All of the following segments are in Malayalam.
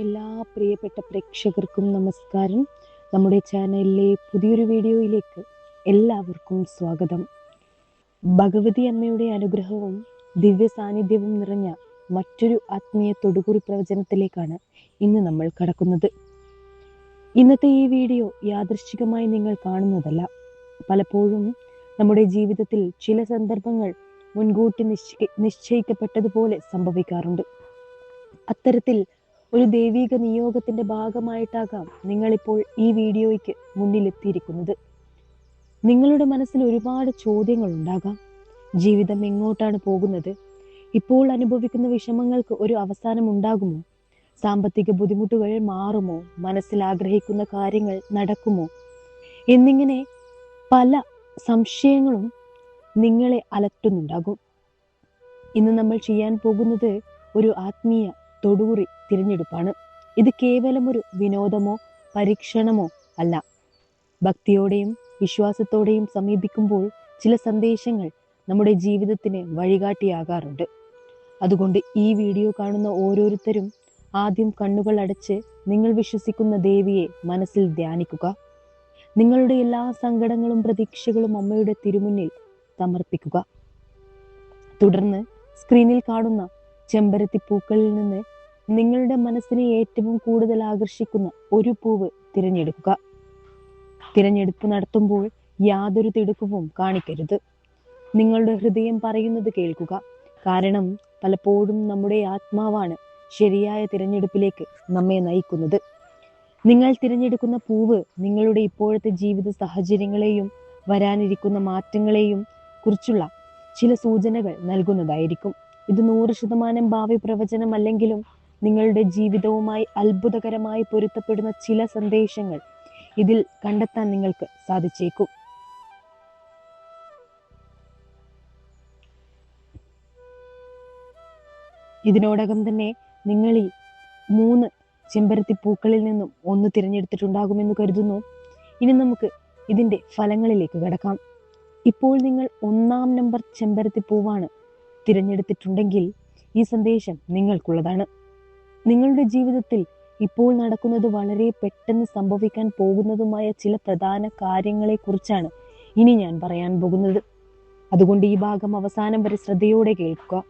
എല്ലാ പ്രിയപ്പെട്ട പ്രേക്ഷകർക്കും നമസ്കാരം. നമ്മുടെ ചാനലിലെ പുതിയൊരു വീഡിയോയിലേക്ക് എല്ലാവർക്കും സ്വാഗതം. ഭഗവതി അമ്മയുടെ അനുഗ്രഹവും ദിവ്യ സാന്നിധ്യവും നിറഞ്ഞ മറ്റൊരു ആത്മീയ തൊടുകുറി പ്രവചനത്തിലേക്കാണ് ഇന്ന് നമ്മൾ കടക്കുന്നത്. ഇന്നത്തെ ഈ വീഡിയോ യാദൃശ്ചികമായി നിങ്ങൾ കാണുന്നതല്ല. പലപ്പോഴും നമ്മുടെ ജീവിതത്തിൽ ചില സന്ദർഭങ്ങൾ മുൻകൂട്ടി നിശ്ചയിക്കപ്പെട്ടതുപോലെ സംഭവിക്കാറുണ്ട്. അത്തരത്തിൽ ഒരു ദൈവിക നിയോഗത്തിന്റെ ഭാഗമായിട്ടാകാം നിങ്ങളിപ്പോൾ ഈ വീഡിയോയ്ക്ക് മുന്നിലെത്തിയിരിക്കുന്നത്. നിങ്ങളുടെ മനസ്സിൽ ഒരുപാട് ചോദ്യങ്ങൾ ഉണ്ടാകാം. ജീവിതം എങ്ങോട്ടാണ് പോകുന്നത്? ഇപ്പോൾ അനുഭവിക്കുന്ന വിഷമങ്ങൾക്ക് ഒരു അവസാനം ഉണ്ടാകുമോ? സാമ്പത്തിക ബുദ്ധിമുട്ടുകൾ മാറുമോ? മനസ്സിൽ ആഗ്രഹിക്കുന്ന കാര്യങ്ങൾ നടക്കുമോ? എന്നിങ്ങനെ പല സംശയങ്ങളും നിങ്ങളെ അലട്ടുന്നുണ്ടാകും. ഇന്ന് നമ്മൾ ചെയ്യാൻ പോകുന്നത് ഒരു ആത്മീയ തൊടുകുറി തിരഞ്ഞെടുപ്പാണ്. ഇത് കേവലം ഒരു വിനോദമോ പരീക്ഷണമോ അല്ല. ഭക്തിയോടെയും വിശ്വാസത്തോടെയും സമീപിക്കുമ്പോൾ ചില സന്ദേശങ്ങൾ നമ്മുടെ ജീവിതത്തിന് വഴികാട്ടിയാകാറുണ്ട്. അതുകൊണ്ട് ഈ വീഡിയോ കാണുന്ന ഓരോരുത്തരും ആദ്യം കണ്ണുകൾ അടച്ച് നിങ്ങൾ വിശ്വസിക്കുന്ന ദേവിയെ മനസ്സിൽ ധ്യാനിക്കുക. നിങ്ങളുടെ എല്ലാ സങ്കടങ്ങളും പ്രതീക്ഷകളും അമ്മയുടെ തിരുമുന്നിൽ സമർപ്പിക്കുക. തുടർന്ന് സ്ക്രീനിൽ കാണുന്ന ചെമ്പരത്തി പൂക്കളിൽ നിന്ന് നിങ്ങളുടെ മനസ്സിനെ ഏറ്റവും കൂടുതൽ ആകർഷിക്കുന്ന ഒരു പൂവ് തിരഞ്ഞെടുക്കുക. തിരഞ്ഞെടുപ്പ് നടത്തുമ്പോൾ യാതൊരു തിടുക്കവും കാണിക്കരുത്. നിങ്ങളുടെ ഹൃദയം പറയുന്നത് കേൾക്കുക. കാരണം പലപ്പോഴും നമ്മുടെ ആത്മാവാണ് ശരിയായ തിരഞ്ഞെടുപ്പിലേക്ക് നമ്മെ നയിക്കുന്നത്. നിങ്ങൾ തിരഞ്ഞെടുക്കുന്ന പൂവ് നിങ്ങളുടെ ഇപ്പോഴത്തെ ജീവിത സാഹചര്യങ്ങളെയും വരാനിരിക്കുന്ന മാറ്റങ്ങളെയും കുറിച്ചുള്ള ചില സൂചനകൾ നൽകുന്നതായിരിക്കും. ഇത് 100% ഭാവി പ്രവചനം അല്ലെങ്കിലും നിങ്ങളുടെ ജീവിതവുമായി അത്ഭുതകരമായി പൊരുത്തപ്പെടുന്ന ചില സന്ദേശങ്ങൾ ഇതിൽ കണ്ടെത്താൻ നിങ്ങൾക്ക് സാധിച്ചേക്കും. ഇതിനോടകം തന്നെ നിങ്ങളിൽ 3 ചെമ്പരത്തി പൂക്കളിൽ നിന്നും ഒന്ന് തിരഞ്ഞെടുത്തിട്ടുണ്ടാകുമെന്ന് കരുതുന്നു. ഇനി നമുക്ക് ഇതിന്റെ ഫലങ്ങളിലേക്ക് കടക്കാം. ഇപ്പോൾ നിങ്ങൾ 1-ാം നമ്പർ ചെമ്പരത്തി പൂവാണ് തിരഞ്ഞെടുത്തിട്ടുണ്ടെങ്കിൽ ഈ സന്ദേശം നിങ്ങൾക്കുള്ളതാണ്. നിങ്ങളുടെ ജീവിതത്തിൽ ഇപ്പോൾ നടക്കുന്നത് വളരെ പെട്ടെന്ന് സംഭവിക്കാൻ പോകുന്നതുമായ ചില പ്രധാന കാര്യങ്ങളെ കുറിച്ചാണ് ഇനി ഞാൻ പറയാൻ പോകുന്നത്. അതുകൊണ്ട് ഈ ഭാഗം അവസാനം വരെ ശ്രദ്ധയോടെ കേൾക്കുക.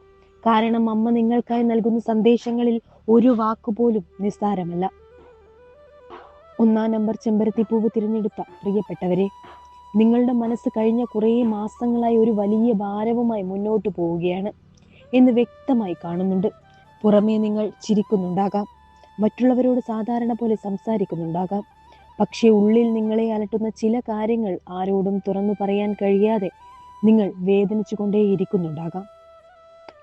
കാരണം അമ്മ നിങ്ങൾക്കായി നൽകുന്ന സന്ദേശങ്ങളിൽ ഒരു വാക്കുപോലും നിസ്സാരമല്ല. 1-ാം നമ്പർ ചെമ്പരത്തി പൂവ് തിരഞ്ഞെടുത്ത പ്രിയപ്പെട്ടവരെ, നിങ്ങളുടെ മനസ്സ് കഴിഞ്ഞ കുറേ മാസങ്ങളായി ഒരു വലിയ ഭാരവുമായി മുന്നോട്ട് പോവുകയാണ് എന്ന് വ്യക്തമായി കാണുന്നുണ്ട്. പുറമേ നിങ്ങൾ ചിരിക്കുന്നുണ്ടാകാം, മറ്റുള്ളവരോട് സാധാരണ പോലെ സംസാരിക്കുന്നുണ്ടാകാം. പക്ഷേ ഉള്ളിൽ നിങ്ങളെ അലട്ടുന്ന ചില കാര്യങ്ങൾ ആരോടും തുറന്നു പറയാൻ കഴിയാതെ നിങ്ങൾ വേദനിച്ചു കൊണ്ടേയിരിക്കുന്നുണ്ടാകാം.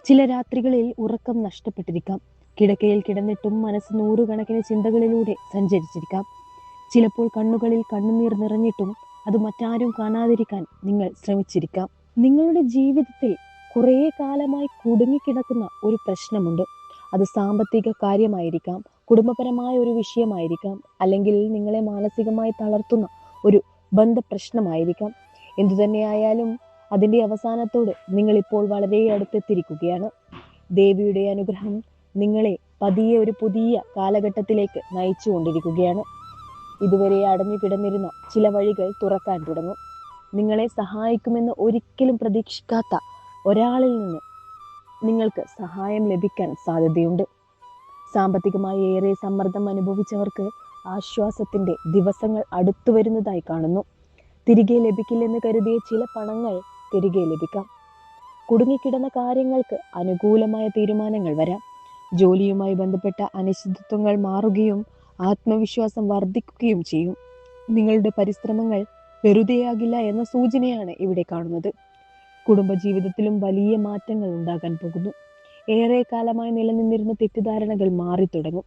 ചില രാത്രികളിൽ ഉറക്കം നഷ്ടപ്പെട്ടിരിക്കാം. കിടക്കയിൽ കിടന്നിട്ടും മനസ്സ് നൂറുകണക്കിന് ചിന്തകളിലൂടെ സഞ്ചരിച്ചിരിക്കാം. ചിലപ്പോൾ കണ്ണുകളിൽ കണ്ണുനീർ നിറഞ്ഞിട്ടും അത് മറ്റാരും കാണാതിരിക്കാൻ നിങ്ങൾ ശ്രമിച്ചിരിക്കാം. നിങ്ങളുടെ ജീവിതത്തിൽ കുറേ കാലമായി കുടുങ്ങിക്കിടക്കുന്ന ഒരു പ്രശ്നമുണ്ട്. അത് സാമ്പത്തിക കാര്യമായിരിക്കാം, കുടുംബപരമായ ഒരു വിഷയമായിരിക്കാം, അല്ലെങ്കിൽ നിങ്ങളെ മാനസികമായി തളർത്തുന്ന ഒരു ബന്ധപ്രശ്നമായിരിക്കാം. എന്തുതന്നെയായാലും അതിന്റെ അവസാനത്തോട് നിങ്ങൾ ഇപ്പോൾ വളരെ അടുത്തെത്തിയിരിക്കുകയാണ്. ദേവിയുടെ അനുഗ്രഹം നിങ്ങളെ പതിയെ ഒരു പുതിയ കാലഘട്ടത്തിലേക്ക് നയിച്ചു കൊണ്ടിരിക്കുകയാണ്. ഇതുവരെ അടഞ്ഞു കിടന്നിരുന്ന ചില വഴികൾ തുറക്കാൻ തുടങ്ങും. നിങ്ങളെ സഹായിക്കുമെന്ന് ഒരിക്കലും പ്രതീക്ഷിക്കാത്ത ഒരാളിൽ നിന്ന് നിങ്ങൾക്ക് സഹായം ലഭിക്കാൻ സാധ്യതയുണ്ട്. സാമ്പത്തികമായി ഏറെ സമ്മർദ്ദം അനുഭവിച്ചവർക്ക് ആശ്വാസത്തിന്റെ ദിവസങ്ങൾ അടുത്തു വരുന്നതായി കാണുന്നു. തിരികെ ലഭിക്കില്ലെന്ന് കരുതിയ ചില പണങ്ങൾ തിരികെ ലഭിക്കാം. കുടുങ്ങിക്കിടന്ന കാര്യങ്ങൾക്ക് അനുകൂലമായ തീരുമാനങ്ങൾ വരാം. ജോലിയുമായി ബന്ധപ്പെട്ട അനിശ്ചിതത്വങ്ങൾ മാറുകയും ആത്മവിശ്വാസം വർദ്ധിക്കുകയും ചെയ്യും. നിങ്ങളുടെ പരിശ്രമങ്ങൾ വെറുതെയാകില്ല എന്ന സൂചനയാണ് ഇവിടെ കാണുന്നത്. കുടുംബജീവിതത്തിലും വലിയ മാറ്റങ്ങൾ ഉണ്ടാകാൻ പോകുന്നു. ഏറെ കാലമായി നിലനിന്നിരുന്ന തെറ്റിദ്ധാരണകൾ മാറി തുടങ്ങും.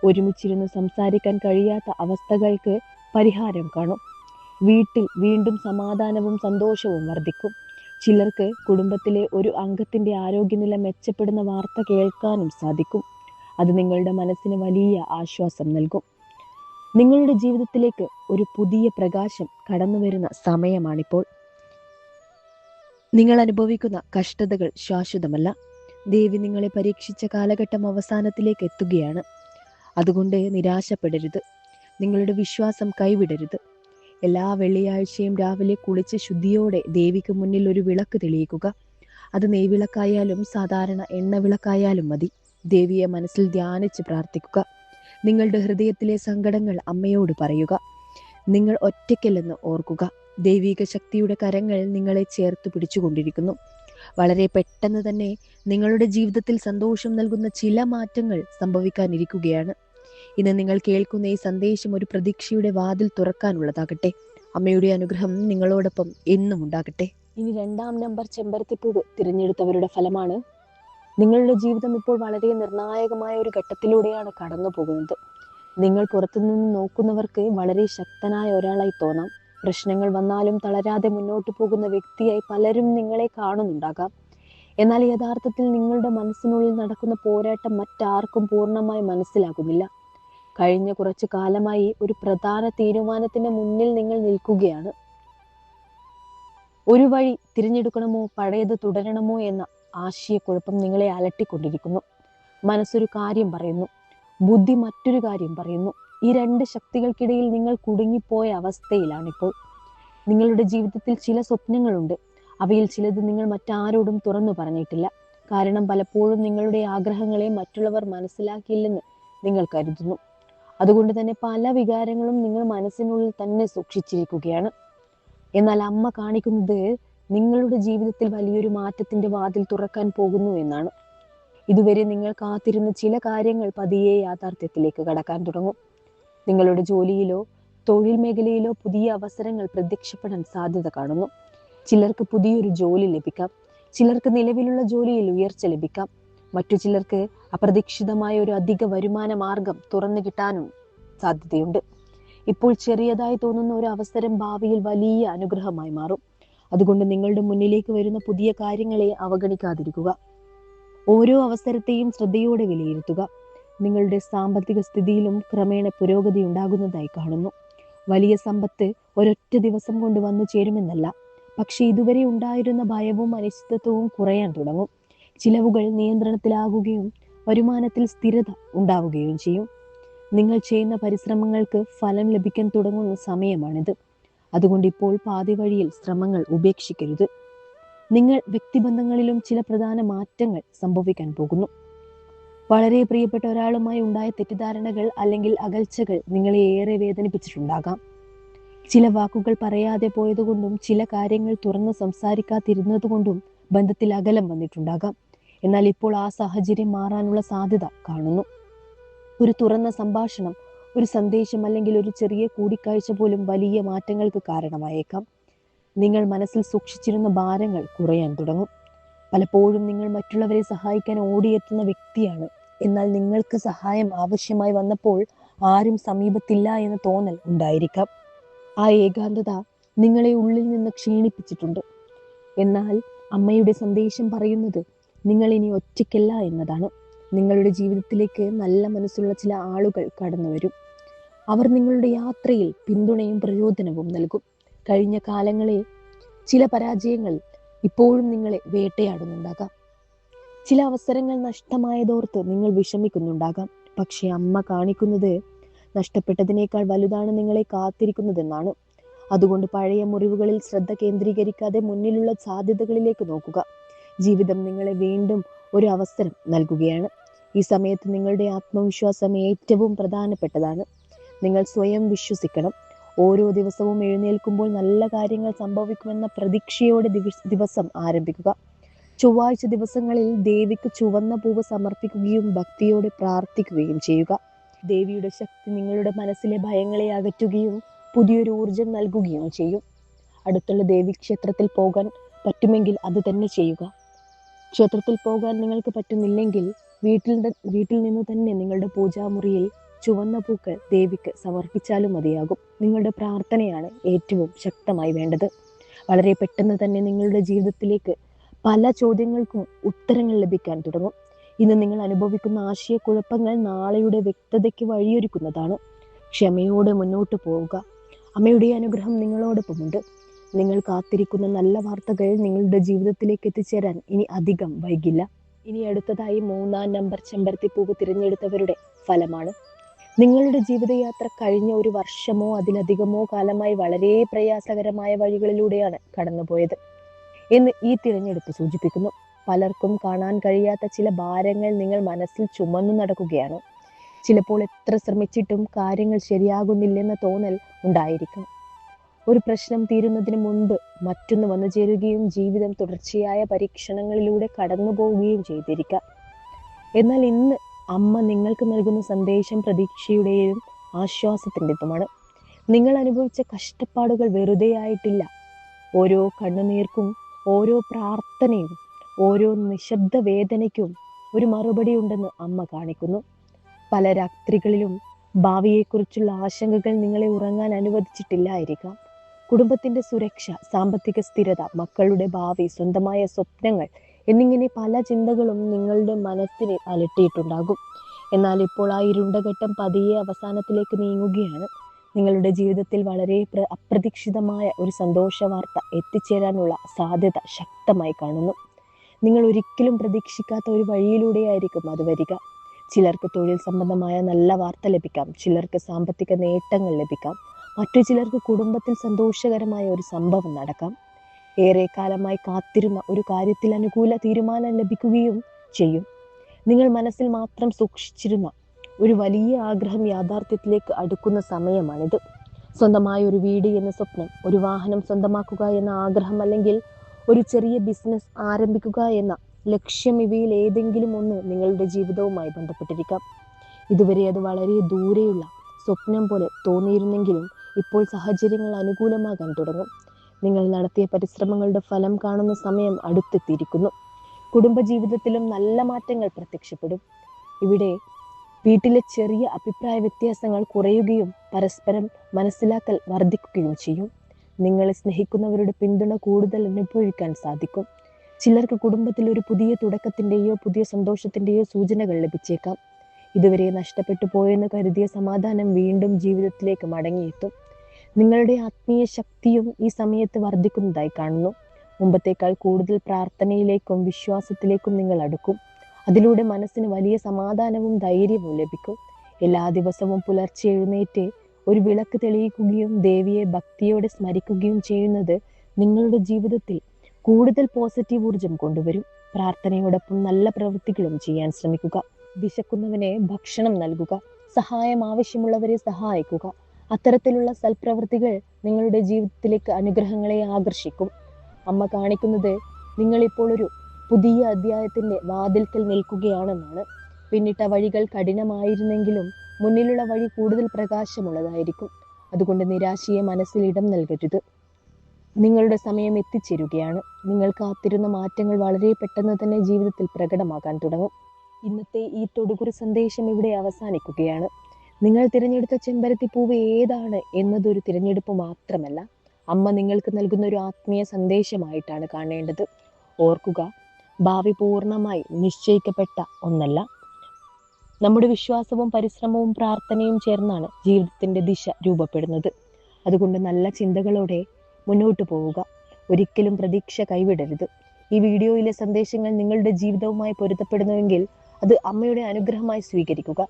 ഒരുമിച്ചിരുന്ന് സംസാരിക്കാൻ കഴിയാത്ത അവസ്ഥകൾക്ക് പരിഹാരം കാണും. വീട്ടിൽ വീണ്ടും സമാധാനവും സന്തോഷവും വർദ്ധിക്കും. ചിലർക്ക് കുടുംബത്തിലെ ഒരു അംഗത്തിന്റെ ആരോഗ്യനില മെച്ചപ്പെടുന്ന വാർത്ത കേൾക്കാനും സാധിക്കും. അത് നിങ്ങളുടെ മനസ്സിന് വലിയ ആശ്വാസം നൽകും. നിങ്ങളുടെ ജീവിതത്തിലേക്ക് ഒരു പുതിയ പ്രകാശം കടന്നു വരുന്ന സമയമാണിപ്പോൾ. നിങ്ങൾ അനുഭവിക്കുന്ന കഷ്ടതകൾ ശാശ്വതമല്ല. ദേവി നിങ്ങളെ പരീക്ഷിച്ച കാലഘട്ടം അവസാനത്തിലേക്ക് എത്തുകയാണ്. അതുകൊണ്ട് നിരാശപ്പെടരുത്. നിങ്ങളുടെ വിശ്വാസം കൈവിടരുത്. എല്ലാ വെള്ളിയാഴ്ചയും രാവിലെ കുളിച്ച് ശുദ്ധിയോടെ ദേവിക്ക് മുന്നിൽ ഒരു വിളക്ക് തെളിയിക്കുക. അത് നെയ്വിളക്കായാലും സാധാരണ എണ്ണ വിളക്കായാലും മതി. ദേവിയെ മനസ്സിൽ ധ്യാനിച്ച് പ്രാർത്ഥിക്കുക. നിങ്ങളുടെ ഹൃദയത്തിലെ സങ്കടങ്ങൾ അമ്മയോട് പറയുക. നിങ്ങൾ ഒറ്റയ്ക്കല്ലെന്ന് ഓർക്കുക. ദൈവിക ശക്തിയുടെ കരങ്ങൾ നിങ്ങളെ ചേർത്ത് പിടിച്ചുകൊണ്ടിരിക്കുന്നു. വളരെ പെട്ടെന്ന് തന്നെ നിങ്ങളുടെ ജീവിതത്തിൽ സന്തോഷം നൽകുന്ന ചില മാറ്റങ്ങൾ സംഭവിക്കാനിരിക്കുകയാണ്. ഇന്ന് നിങ്ങൾ കേൾക്കുന്ന ഈ സന്ദേശം ഒരു പ്രതീക്ഷയുടെ വാതിൽ തുറക്കാനുള്ളതാകട്ടെ. അമ്മയുടെ അനുഗ്രഹം നിങ്ങളോടൊപ്പം എന്നും ഉണ്ടാകട്ടെ. ഇനി 2-ാം നമ്പർ ചെമ്പരത്തിപ്പൂവ് തിരഞ്ഞെടുത്തവരുടെ ഫലമാണ്. നിങ്ങളുടെ ജീവിതം ഇപ്പോൾ വളരെ നിർണായകമായ ഒരു ഘട്ടത്തിലൂടെയാണ് കടന്നു പോകുന്നത്. നിങ്ങൾ പുറത്തുനിന്ന് നോക്കുന്നവർക്ക് വളരെ ശക്തനായ ഒരാളായി തോന്നാം. പ്രശ്നങ്ങൾ വന്നാലും തളരാതെ മുന്നോട്ട് പോകുന്ന വ്യക്തിയായി പലരും നിങ്ങളെ കാണുന്നുണ്ടാകാം. എന്നാൽ യഥാർത്ഥത്തിൽ നിങ്ങളുടെ മനസ്സിനുള്ളിൽ നടക്കുന്ന പോരാട്ടം മറ്റാർക്കും പൂർണ്ണമായി മനസ്സിലാകുന്നില്ല. കഴിഞ്ഞ കുറച്ചു കാലമായി ഒരു പ്രധാന തീരുമാനത്തിന് മുന്നിൽ നിങ്ങൾ നിൽക്കുകയാണ്. ഒരു വഴി തിരഞ്ഞെടുക്കണമോ പഴയത് തുടരണമോ എന്ന ആശയക്കുഴപ്പം നിങ്ങളെ അലട്ടിക്കൊണ്ടിരിക്കുന്നു. മനസ്സൊരു കാര്യം പറയുന്നു, ബുദ്ധി മറ്റൊരു കാര്യം പറയുന്നു. ഈ രണ്ട് ശക്തികൾക്കിടയിൽ നിങ്ങൾ കുടുങ്ങിപ്പോയ അവസ്ഥയിലാണിപ്പോൾ. നിങ്ങളുടെ ജീവിതത്തിൽ ചില സ്വപ്നങ്ങളുണ്ട്. അവയിൽ ചിലത് നിങ്ങൾ മറ്റാരോടും തുറന്നു പറഞ്ഞിട്ടില്ല. കാരണം പലപ്പോഴും നിങ്ങളുടെ ആഗ്രഹങ്ങളെ മറ്റുള്ളവർ മനസ്സിലാക്കിയില്ലെന്ന് നിങ്ങൾ കരുതുന്നു. അതുകൊണ്ട് തന്നെ പല വികാരങ്ങളും നിങ്ങൾ മനസ്സിനുള്ളിൽ തന്നെ സൂക്ഷിച്ചിരിക്കുകയാണ്. എന്നാൽ അമ്മ കാണിക്കുന്നത് നിങ്ങളുടെ ജീവിതത്തിൽ വലിയൊരു മാറ്റത്തിന്റെ വാതിൽ തുറക്കാൻ പോകുന്നു എന്നാണ്. ഇതുവരെ നിങ്ങൾ കാത്തിരുന്ന ചില കാര്യങ്ങൾ പതിയെ യാഥാർത്ഥ്യത്തിലേക്ക് കടക്കാൻ തുടങ്ങും. നിങ്ങളുടെ ജോലിയിലോ തൊഴിൽ മേഖലയിലോ പുതിയ അവസരങ്ങൾ പ്രത്യക്ഷപ്പെടാൻ സാധ്യത കാണുന്നു. ചിലർക്ക് പുതിയൊരു ജോലി ലഭിക്കാം. ചിലർക്ക് നിലവിലുള്ള ജോലിയിൽ ഉയർച്ച ലഭിക്കാം. മറ്റു ചിലർക്ക് അപ്രതീക്ഷിതമായ ഒരു അധിക വരുമാന മാർഗം തുറന്നു കിട്ടാനും സാധ്യതയുണ്ട്. ഇപ്പോൾ ചെറിയതായി തോന്നുന്ന ഒരു അവസരം ഭാവിയിൽ വലിയ അനുഗ്രഹമായി മാറും. അതുകൊണ്ട് നിങ്ങളുടെ മുന്നിലേക്ക് വരുന്ന പുതിയ കാര്യങ്ങളെ അവഗണിക്കാതിരിക്കുക. ഓരോ അവസരത്തെയും ശ്രദ്ധയോടെ വിലയിരുത്തുക. നിങ്ങളുടെ സാമ്പത്തിക സ്ഥിതിയിലും ക്രമേണ പുരോഗതി ഉണ്ടാകുന്നതായി കാണുന്നു. വലിയ സമ്പത്ത് ഒരൊറ്റ ദിവസം കൊണ്ട് വന്നു ചേരുമെന്നല്ല, പക്ഷെ ഇതുവരെ ഉണ്ടായിരുന്ന ഭയവും അനിശ്ചിതത്വവും കുറയാൻ തുടങ്ങും. ചിലവുകൾ നിയന്ത്രണത്തിലാകുകയും വരുമാനത്തിൽ സ്ഥിരത ഉണ്ടാവുകയും ചെയ്യും. നിങ്ങൾ ചെയ്യുന്ന പരിശ്രമങ്ങൾക്ക് ഫലം ലഭിക്കാൻ തുടങ്ങുന്ന സമയമാണിത്. അതുകൊണ്ട് ഇപ്പോൾ പാതി വഴിയിൽ ശ്രമങ്ങൾ ഉപേക്ഷിക്കരുത്. നിങ്ങൾ വ്യക്തിബന്ധങ്ങളിലും ചില പ്രധാന മാറ്റങ്ങൾ സംഭവിക്കാൻ പോകുന്നു. വളരെ പ്രിയപ്പെട്ട ഒരാളുമായി ഉണ്ടായ തെറ്റിദ്ധാരണകൾ അല്ലെങ്കിൽ അകൽച്ചകൾ നിങ്ങളെ ഏറെ വേദനിപ്പിച്ചിട്ടുണ്ടാകാം. ചില വാക്കുകൾ പറയാതെ പോയതുകൊണ്ടും ചില കാര്യങ്ങൾ തുറന്ന് സംസാരിക്കാതിരുന്നതുകൊണ്ടും ബന്ധത്തിൽ അകലം വന്നിട്ടുണ്ടാകാം. എന്നാൽ ഇപ്പോൾ ആ സാഹചര്യം മാറാനുള്ള സാധ്യത കാണുന്നു. ഒരു തുറന്ന സംഭാഷണം, ഒരു സന്ദേശം അല്ലെങ്കിൽ ഒരു ചെറിയ കൂടിക്കാഴ്ച പോലും വലിയ മാറ്റങ്ങൾക്ക് കാരണമായേക്കാം. നിങ്ങൾ മനസ്സിൽ സൂക്ഷിച്ചിരുന്ന ഭാരങ്ങൾ കുറയാൻ തുടങ്ങും. പലപ്പോഴും നിങ്ങൾ മറ്റുള്ളവരെ സഹായിക്കാൻ ഓടിയെത്തുന്ന വ്യക്തിയാണ്. എന്നാൽ നിങ്ങൾക്ക് സഹായം ആവശ്യമായി വന്നപ്പോൾ ആരും സമീപത്തില്ല എന്ന തോന്നൽ ഉണ്ടായിരിക്കാം. ആ ഏകാന്തത നിങ്ങളെ ഉള്ളിൽ നിന്ന് ക്ഷീണിപ്പിച്ചിട്ടുണ്ട്. എന്നാൽ അമ്മയുടെ സന്ദേശം പറയുന്നത് നിങ്ങൾ ഇനി ഒറ്റയ്ക്കല്ല എന്നതാണ്. നിങ്ങളുടെ ജീവിതത്തിലേക്ക് നല്ല മനസ്സുള്ള ചില ആളുകൾ കടന്നു വരും. അവർ നിങ്ങളുടെ യാത്രയിൽ പിന്തുണയും പ്രചോദനവും നൽകും. കഴിഞ്ഞ കാലങ്ങളെ ചില പരാജയങ്ങൾ ഇപ്പോഴും നിങ്ങളെ വേട്ടയാടുന്നുണ്ടാകാം. ചില അവസരങ്ങൾ നഷ്ടമായതോർത്ത് നിങ്ങൾ വിഷമിക്കുന്നുണ്ടാകാം. പക്ഷെ അമ്മ കാണിക്കുന്നത് നഷ്ടപ്പെട്ടതിനേക്കാൾ വലുതാണ് നിങ്ങളെ കാത്തിരിക്കുന്നതെന്നാണ്. അതുകൊണ്ട് പഴയ മുറിവുകളിൽ ശ്രദ്ധ കേന്ദ്രീകരിക്കാതെ മുന്നിലുള്ള സാധ്യതകളിലേക്ക് നോക്കുക. ജീവിതം നിങ്ങളെ വീണ്ടും ഒരു അവസരം നൽകുകയാണ്. ഈ സമയത്ത് നിങ്ങളുടെ ആത്മവിശ്വാസം ഏറ്റവും പ്രധാനപ്പെട്ടതാണ്. നിങ്ങൾ സ്വയം വിശ്വസിക്കണം. ഓരോ ദിവസവും എഴുന്നേൽക്കുമ്പോൾ നല്ല കാര്യങ്ങൾ സംഭവിക്കുമെന്ന പ്രതീക്ഷയോടെ ദിവസം ആരംഭിക്കുക. ചൊവ്വാഴ്ച ദിവസങ്ങളിൽ ദേവിക്ക് ചുവന്ന പൂവ് സമർപ്പിക്കുകയും ഭക്തിയോടെ പ്രാർത്ഥിക്കുകയും ചെയ്യുക. ദേവിയുടെ ശക്തി നിങ്ങളുടെ മനസ്സിലെ ഭയങ്ങളെ അകറ്റുകയും പുതിയൊരു ഊർജം നൽകുകയും ചെയ്യും. അടുത്തുള്ള ദേവീക്ഷേത്രത്തിൽ പോകാൻ പറ്റുമെങ്കിൽ അത് തന്നെ ചെയ്യുക. ക്ഷേത്രത്തിൽ പോകാൻ നിങ്ങൾക്ക് പറ്റുന്നില്ലെങ്കിൽ വീട്ടിൽ നിന്ന് തന്നെ നിങ്ങളുടെ പൂജാമുറിയിൽ ചുവന്ന പൂക്കൾ ദേവിക്ക് സമർപ്പിച്ചാലും മതിയാകും. നിങ്ങളുടെ പ്രാർത്ഥനയാണ് ഏറ്റവും ശക്തമായി വേണ്ടത്. വളരെ പെട്ടെന്ന് തന്നെ നിങ്ങളുടെ ജീവിതത്തിലേക്ക് പല ചോദ്യങ്ങൾക്കും ഉത്തരങ്ങൾ ലഭിക്കാൻ തുടങ്ങും. ഇന്ന് നിങ്ങൾ അനുഭവിക്കുന്ന ആശയക്കുഴപ്പങ്ങൾ നാളെയുടെ വ്യക്തതയ്ക്ക് വഴിയൊരുക്കുന്നതാണ്. ക്ഷമയോടെ മുന്നോട്ട് പോവുക. അമ്മയുടെ അനുഗ്രഹം നിങ്ങളോടൊപ്പമുണ്ട്. നിങ്ങൾ കാത്തിരിക്കുന്ന നല്ല വാർത്തകൾ നിങ്ങളുടെ ജീവിതത്തിലേക്ക് എത്തിച്ചേരാൻ ഇനി അധികം വൈകില്ല. ഇനി അടുത്തതായി 3-ാം നമ്പർ ചെമ്പരത്തിപ്പൂവ് തിരഞ്ഞെടുത്തവരുടെ ഫലമാണ്. നിങ്ങളുടെ ജീവിതയാത്ര കഴിഞ്ഞ ഒരു വർഷമോ അതിലധികമോ കാലമായി വളരെ പ്രയാസകരമായ വഴികളിലൂടെയാണ് കടന്നുപോയത് എന്ന് ഈ തിരഞ്ഞെടുപ്പ് സൂചിപ്പിക്കുന്നു. പലർക്കും കാണാൻ കഴിയാത്ത ചില ഭാരങ്ങൾ നിങ്ങൾ മനസ്സിൽ ചുമന്നു നടക്കുകയാണ്. ചിലപ്പോൾ എത്ര ശ്രമിച്ചിട്ടും കാര്യങ്ങൾ ശരിയാകുന്നില്ലെന്ന തോന്നൽ ഉണ്ടായിരിക്കും. ഒരു പ്രശ്നം തീരുന്നതിന് മുൻപ് മറ്റൊന്ന് വന്നു ചേരുകയും ജീവിതം തുടർച്ചയായ പരീക്ഷണങ്ങളിലൂടെ കടന്നു പോവുകയും ചെയ്തിരിക്കാം. എന്നാൽ ഇന്ന് അമ്മ നിങ്ങൾക്ക് നൽകുന്ന സന്ദേശം പ്രതീക്ഷയുടെയും ആശ്വാസത്തിൻ്റെതുമാണ്. നിങ്ങൾ അനുഭവിച്ച കഷ്ടപ്പാടുകൾ വെറുതെ ആയിട്ടില്ല. ഓരോ കണ്ണുനീർക്കും, ഓരോ പ്രാർത്ഥനയും, ഓരോ നിശബ്ദ വേദനയ്ക്കും ഒരു മറുപടി ഉണ്ടെന്ന് അമ്മ കാണിക്കുന്നു. പല രാത്രികളിലും ഭാവിയെക്കുറിച്ചുള്ള ആശങ്കകൾ നിങ്ങളെ ഉറങ്ങാൻ അനുവദിച്ചിട്ടില്ലായിരിക്കാം. കുടുംബത്തിന്റെ സുരക്ഷ, സാമ്പത്തിക സ്ഥിരത, മക്കളുടെ ഭാവി, സ്വന്തമായ സ്വപ്നങ്ങൾ എന്നിങ്ങനെ പല ചിന്തകളും നിങ്ങളുടെ മനസ്സിനെ അലട്ടിയിട്ടുണ്ടാകും. എന്നാൽ ഇപ്പോൾ ആ ഇരുണ്ട ഘട്ടം പതിയെ അവസാനത്തിലേക്ക് നീങ്ങുകയാണ്. നിങ്ങളുടെ ജീവിതത്തിൽ വളരെ അപ്രതീക്ഷിതമായ ഒരു സന്തോഷ വാർത്ത എത്തിച്ചേരാനുള്ള സാധ്യത ശക്തമായി കാണുന്നു. നിങ്ങൾ ഒരിക്കലും പ്രതീക്ഷിക്കാത്ത ഒരു വഴിയിലൂടെയായിരിക്കും അത് വരിക. ചിലർക്ക് തൊഴിൽ സംബന്ധമായ നല്ല വാർത്ത ലഭിക്കാം, ചിലർക്ക് സാമ്പത്തിക നേട്ടങ്ങൾ ലഭിക്കാം, മറ്റു ചിലർക്ക് കുടുംബത്തിൽ സന്തോഷകരമായ ഒരു സംഭവം നടക്കാം. ഏറെ കാലമായി കാത്തിരുന്ന ഒരു കാര്യത്തിൽ അനുകൂല തീരുമാനം ലഭിക്കുകയും ചെയ്യും. നിങ്ങൾ മനസ്സിൽ മാത്രം സൂക്ഷിച്ചിരുന്ന ഒരു വലിയ ആഗ്രഹം യാഥാർത്ഥ്യത്തിലേക്ക് അടുക്കുന്ന സമയമാണിത്. സ്വന്തമായ ഒരു വീട് എന്ന സ്വപ്നം, ഒരു വാഹനം സ്വന്തമാക്കുക എന്ന ആഗ്രഹം, അല്ലെങ്കിൽ ഒരു ചെറിയ ബിസിനസ് ആരംഭിക്കുക എന്ന ലക്ഷ്യം, ഇവയിൽ ഏതെങ്കിലും ഒന്ന് നിങ്ങളുടെ ജീവിതവുമായി ബന്ധപ്പെട്ടിരിക്കാം. ഇതുവരെ അത് വളരെ ദൂരെയുള്ള സ്വപ്നം പോലെ തോന്നിയിരുന്നെങ്കിലും ഇപ്പോൾ സാഹചര്യങ്ങൾ അനുകൂലമാകാൻ തുടങ്ങും. നിങ്ങൾ നടത്തിയ പരിശ്രമങ്ങളുടെ ഫലം കാണുന്ന സമയം അടുത്തെത്തിയിരിക്കുന്നു. കുടുംബജീവിതത്തിലും നല്ല മാറ്റങ്ങൾ പ്രത്യക്ഷപ്പെടും. ഇവിടെ വീട്ടിലെ ചെറിയ അഭിപ്രായ വ്യത്യാസങ്ങൾ കുറയുകയും പരസ്പരം മനസ്സിലാക്കൽ വർദ്ധിക്കുകയും ചെയ്യും. നിങ്ങളെ സ്നേഹിക്കുന്നവരുടെ പിന്തുണ കൂടുതൽ അനുഭവിക്കാൻ സാധിക്കും. ചിലർക്ക് കുടുംബത്തിൽ ഒരു പുതിയ തുടക്കത്തിൻ്റെയോ പുതിയ സന്തോഷത്തിൻ്റെയോ സൂചനകൾ ലഭിച്ചേക്കാം. ഇതുവരെ നഷ്ടപ്പെട്ടു പോയെന്ന് കരുതിയ സമാധാനം വീണ്ടും ജീവിതത്തിലേക്ക് മടങ്ങിയെത്തും. നിങ്ങളുടെ ആത്മീയ ശക്തിയും ഈ സമയത്ത് വർദ്ധിക്കുന്നതായി കാണുന്നു. മുമ്പത്തേക്കാൾ കൂടുതൽ പ്രാർത്ഥനയിലേക്കും വിശ്വാസത്തിലേക്കും നിങ്ങൾ അടുക്കും. അതിലൂടെ മനസ്സിന് വലിയ സമാധാനവും ധൈര്യവും ലഭിക്കും. എല്ലാ ദിവസവും പുലർച്ചെ എഴുന്നേറ്റ് ഒരു വിളക്ക് തെളിയിക്കുകയും ദേവിയെ ഭക്തിയോടെ സ്മരിക്കുകയും ചെയ്യുന്നത് നിങ്ങളുടെ ജീവിതത്തിൽ കൂടുതൽ പോസിറ്റീവ് ഊർജം കൊണ്ടുവരും. പ്രാർത്ഥനയോടൊപ്പം നല്ല പ്രവൃത്തികളും ചെയ്യാൻ ശ്രമിക്കുക. വിശക്കുന്നവനെ ഭക്ഷണം നൽകുക, സഹായം ആവശ്യമുള്ളവരെ സഹായിക്കുക. അത്തരത്തിലുള്ള സൽപ്രവൃത്തികൾ നിങ്ങളുടെ ജീവിതത്തിലേക്ക് അനുഗ്രഹങ്ങളെ ആകർഷിക്കും. അമ്മ കാണിക്കുന്നത് നിങ്ങളിപ്പോൾ ഒരു പുതിയ അധ്യായത്തിന്റെ വാതിൽക്കൽ നിൽക്കുകയാണെന്നാണ്. പിന്നിട്ട വഴികൾ കഠിനമായിരുന്നെങ്കിലും മുന്നിലുള്ള വഴി കൂടുതൽ പ്രകാശമുള്ളതായിരിക്കും. അതുകൊണ്ട് നിരാശയെ മനസ്സിൽ ഇടം നൽകരുത്. നിങ്ങളുടെ സമയം എത്തിച്ചേരുകയാണ്. നിങ്ങൾ കാത്തിരുന്ന മാറ്റങ്ങൾ വളരെ പെട്ടെന്ന് തന്നെ ജീവിതത്തിൽ പ്രകടമാകാൻ തുടങ്ങും. ഇന്നത്തെ ഈ തൊടുകുറി സന്ദേശം ഇവിടെ അവസാനിക്കുകയാണ്. നിങ്ങൾ തിരഞ്ഞെടുത്ത ചെമ്പരത്തി പൂവ് ഏതാണ് എന്നതൊരു തിരഞ്ഞെടുപ്പ് മാത്രമല്ല, അമ്മ നിങ്ങൾക്ക് നൽകുന്ന ഒരു ആത്മീയ സന്ദേശമായിട്ടാണ് കാണേണ്ടത്. ഓർക്കുക, ഭാവി പൂർണ്ണമായി നിശ്ചയിക്കപ്പെട്ട ഒന്നല്ല. നമ്മുടെ വിശ്വാസവും പരിശ്രമവും പ്രാർത്ഥനയും ചേർന്നാണ് ജീവിതത്തിന്റെ ദിശ രൂപപ്പെടുന്നത്. അതുകൊണ്ട് നല്ല ചിന്തകളോടെ മുന്നോട്ട് പോവുക. ഒരിക്കലും പ്രതീക്ഷ കൈവിടരുത്. ഈ വീഡിയോയിലെ സന്ദേശങ്ങൾ നിങ്ങളുടെ ജീവിതവുമായി പൊരുത്തപ്പെടുന്നുവെങ്കിൽ അത് അമ്മയുടെ അനുഗ്രഹമായി സ്വീകരിക്കുക.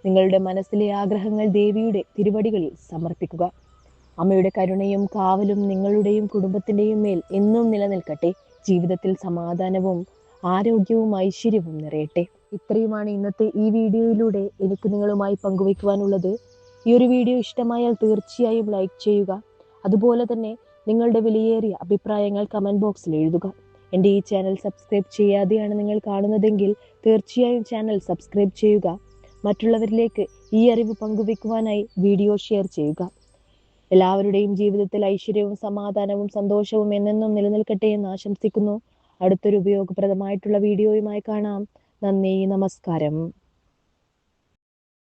നിങ്ങളുടെ മനസ്സിലെ ആഗ്രഹങ്ങൾ ദേവിയുടെ തിരുവടികളിൽ സമർപ്പിക്കുക. അമ്മയുടെ കരുണയും കാവലും നിങ്ങളുടെയും കുടുംബത്തിൻ്റെയും മേൽ എന്നും നിലനിൽക്കട്ടെ. ജീവിതത്തിൽ സമാധാനവും ആരോഗ്യവും ഐശ്വര്യവും നിറയട്ടെ. ഇത്രയുമാണ് ഇന്നത്തെ ഈ വീഡിയോയിലൂടെ എനിക്ക് നിങ്ങളുമായി പങ്കുവയ്ക്കുവാനുള്ളത്. ഈ ഒരു വീഡിയോ ഇഷ്ടമായാൽ തീർച്ചയായും ലൈക്ക് ചെയ്യുക. അതുപോലെ തന്നെ നിങ്ങളുടെ വിലയേറിയ അഭിപ്രായങ്ങൾ കമൻറ്റ് ബോക്സിൽ എഴുതുക. എൻ്റെ ഈ ചാനൽ സബ്സ്ക്രൈബ് ചെയ്യാതെയാണ് നിങ്ങൾ കാണുന്നതെങ്കിൽ തീർച്ചയായും ചാനൽ സബ്സ്ക്രൈബ് ചെയ്യുക. മറ്റുള്ളവരിലേക്ക് ഈ അറിവ് പങ്കുവെക്കുവാനായി വീഡിയോ ഷെയർ ചെയ്യുക. എല്ലാവരുടെയും ജീവിതത്തിൽ ഐശ്വര്യവും സമാധാനവും സന്തോഷവും എന്നെന്നും നിലനിൽക്കട്ടെ എന്ന് ആശംസിക്കുന്നു. അടുത്തൊരു ഉപയോഗപ്രദമായിട്ടുള്ള വീഡിയോയുമായി കാണാം. നന്ദി, നമസ്കാരം.